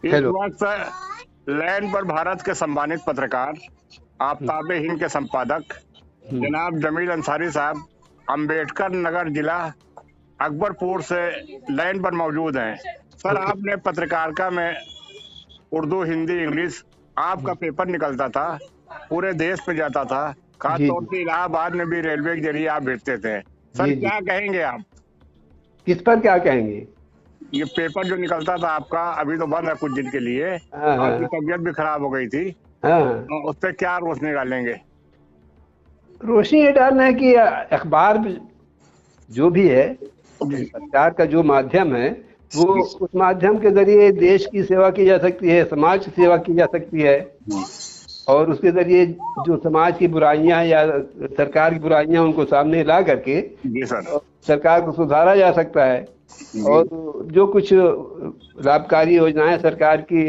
इस हेलो। वक्त लैंड पर भारत के सम्मानित पत्रकार, आफताबे हिंद के संपादक जनाब जमील अंसारी साहब अम्बेडकर नगर जिला अकबरपुर से लैंड पर मौजूद हैं। Sir, okay. आपने पत्रकारिता में उर्दू, हिंदी, इंग्लिश आपका पेपर निकलता था, पूरे देश पे जाता था, खास जी तौर जी से इलाहाबाद में भी रेलवे के जरिए आप भेजते थे। सर, जी जी। क्या कहेंगे आप? किस पर क्या कहेंगे? ये पेपर जो निकलता था आपका, अभी तो बंद है कुछ दिन के लिए, हाँ आपकी हाँ तबीयत भी खराब हो गई थी, हाँ हाँ। तो उस पर क्या रोशनी डालेंगे? रोशनी ये डालना है कि अखबार जो भी है, जी सरकार का जो माध्यम है, वो उस माध्यम के जरिए देश की सेवा की जा सकती है, समाज की सेवा की जा सकती है। और उसके जरिए जो समाज की बुराइयां हैं या सरकार की बुराइयां, उनको सामने ला करके जी सर। सरकार को सुधारा जा सकता है। जी और जो कुछ लाभकारी योजनाएं सरकार की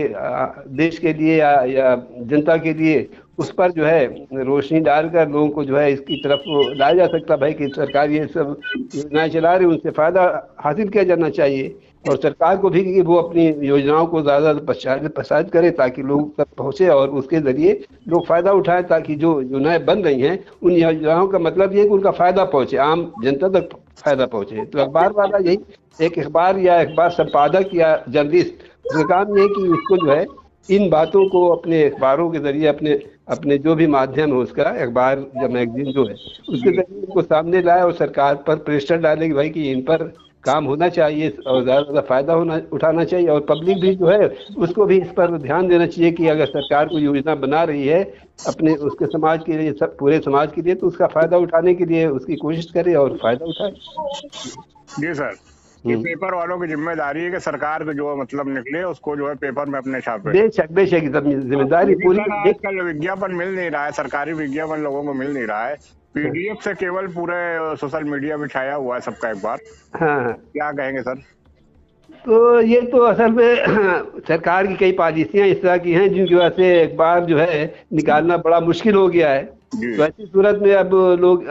देश के लिए या जनता के लिए, उस पर जो है रोशनी डालकर लोगों को जो है इसकी तरफ लाया जा सकता है। भाई कि सरकार ये सब योजनाएं चला रही है, उनसे फायदा हासिल किया जाना चाहिए। और सरकार को भी कि वो अपनी योजनाओं को ज़्यादा प्रसारित करे ताकि लोग तक पहुँचे और उसके ज़रिए लोग फ़ायदा उठाएं, ताकि जो योजनाएं बन रही हैं उन योजनाओं का मतलब ये है कि उनका फ़ायदा पहुँचे, आम जनता तक फ़ायदा पहुँचे। तो अखबार वाला यही, एक अखबार या अखबार संपादक या जर्नलिस्ट, उसका काम ये है कि इसको जो है इन बातों को अपने अखबारों के ज़रिए, अपने अपने जो भी माध्यम है उसका, अखबार या मैगजीन जो है, उसके ज़रिए उनको सामने लाए और सरकार पर प्रेशर डाले कि भाई कि इन पर काम होना चाहिए और ज़्यादा से ज़्यादा फ़ायदा होना उठाना चाहिए। और पब्लिक भी जो है उसको भी इस पर ध्यान देना चाहिए कि अगर सरकार कोई योजना बना रही है अपने उसके समाज के लिए, सब पूरे समाज के लिए, तो उसका फ़ायदा उठाने के लिए उसकी कोशिश करे और फ़ायदा उठाए। जी सर, ये पेपर वालों की जिम्मेदारी है कि सरकार को जो मतलब निकले उसको जो है पेपर में अपने छापे। बेशक बेशक, जिम्मेदारी लेकिन पूरी सर, आजकल विज्ञापन मिल नहीं रहा है, सरकारी विज्ञापन लोगों को मिल नहीं रहा है, पीडीएफ से केवल पूरे सोशल मीडिया में छाया हुआ है सबका अखबार। हाँ हाँ। क्या कहेंगे सर? तो ये तो असल में सरकार की कई पॉलिसियां इस तरह की हैं जिनकी वजह से अखबार जो है निकालना बड़ा मुश्किल हो गया है। जी तो ऐसी सूरत में अब लोग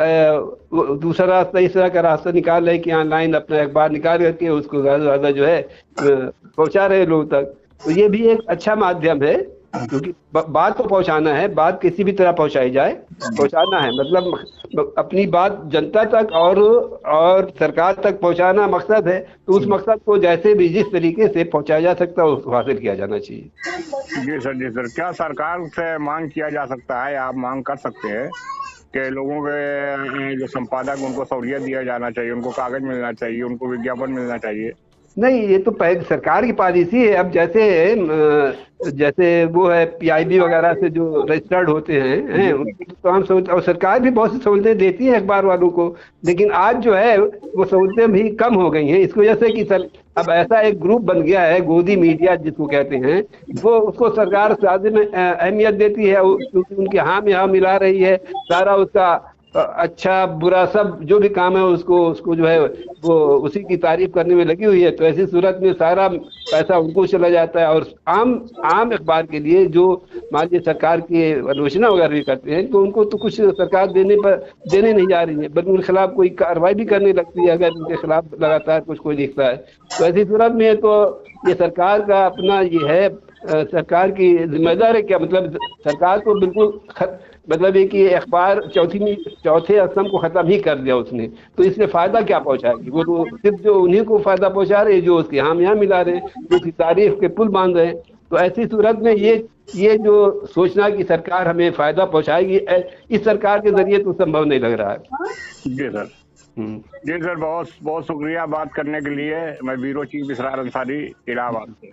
वो दूसरा रास्ता, इस तरह का रास्ता निकाल रहे हैं कि ऑनलाइन अपना अखबार निकाल करके उसको ज़्यादा से ज़्यादा जो है पहुंचा रहे लोग तक। तो ये भी एक अच्छा माध्यम है, क्योंकि बात तो पहुंचाना है, बात किसी भी तरह पहुंचाई जाए, पहुंचाना है मतलब अपनी बात जनता तक और सरकार तक पहुंचाना मकसद है। तो उस मकसद को जैसे भी जिस तरीके से पहुंचाया जा सकता है उसको हासिल किया जाना चाहिए। जी सर। जी सर, क्या सरकार से मांग किया जा सकता है, आप मांग कर सकते हैं कि लोगों के जो संपादक उनको सहूलियत दिया जाना चाहिए, उनको कागज मिलना चाहिए, उनको विज्ञापन मिलना चाहिए? नहीं, ये तो पहले सरकार की पॉलिसी है। अब जैसे वो है पीआईबी वगैरह से जो रजिस्टर्ड होते हैं उनको तो हम सोच, और सरकार भी बहुत सी सहूलतें देती है अखबार वालों को। लेकिन आज जो है वो सहूलतें भी कम हो गई हैं, इस वजह से कि अब ऐसा एक ग्रुप बन गया है, गोदी मीडिया जिसको कहते हैं, वो उसको सरकार ज्यादा में अहमियत देती है, क्योंकि उनकी हाँ में हाँ मिला रही है। सारा उसका अच्छा बुरा सब जो भी काम है उसको उसको जो है वो उसी की तारीफ करने में लगी हुई है। तो ऐसी सूरत में सारा पैसा उनको चला जाता है। और आम आम अखबार के लिए जो मान लीजिए सरकार की आलोचना वगैरह भी करते हैं, तो उनको तो कुछ सरकार देने नहीं जा रही है, बल्कि उनके खिलाफ कोई कार्रवाई भी करने लगती है अगर उनके खिलाफ लगातार कुछ कोई लिखता है। तो ऐसी सूरत में तो ये सरकार का अपना ये है, सरकार की जिम्मेदारी है क्या, मतलब सरकार को बिल्कुल मतलब है कि अखबार चौथे स्तंभ को खत्म ही कर दिया उसने। तो इससे फायदा क्या पहुंचाएगी? वो तो सिर्फ जो उन्हीं को फायदा पहुंचा रहे हैं जो उसके हम यहाँ मिला रहे हैं, जो उसकी तारीफ के पुल बांध रहे हैं। तो ऐसी सूरत में ये जो सोचना कि सरकार हमें फायदा पहुंचाएगी, इस सरकार के जरिए तो संभव नहीं लग रहा है। जी सर। जी सर, बहुत बहुत शुक्रिया बात करने के लिए। मैं ब्यूरो चीफ इसरार अंसारी, इलाहाबाद से।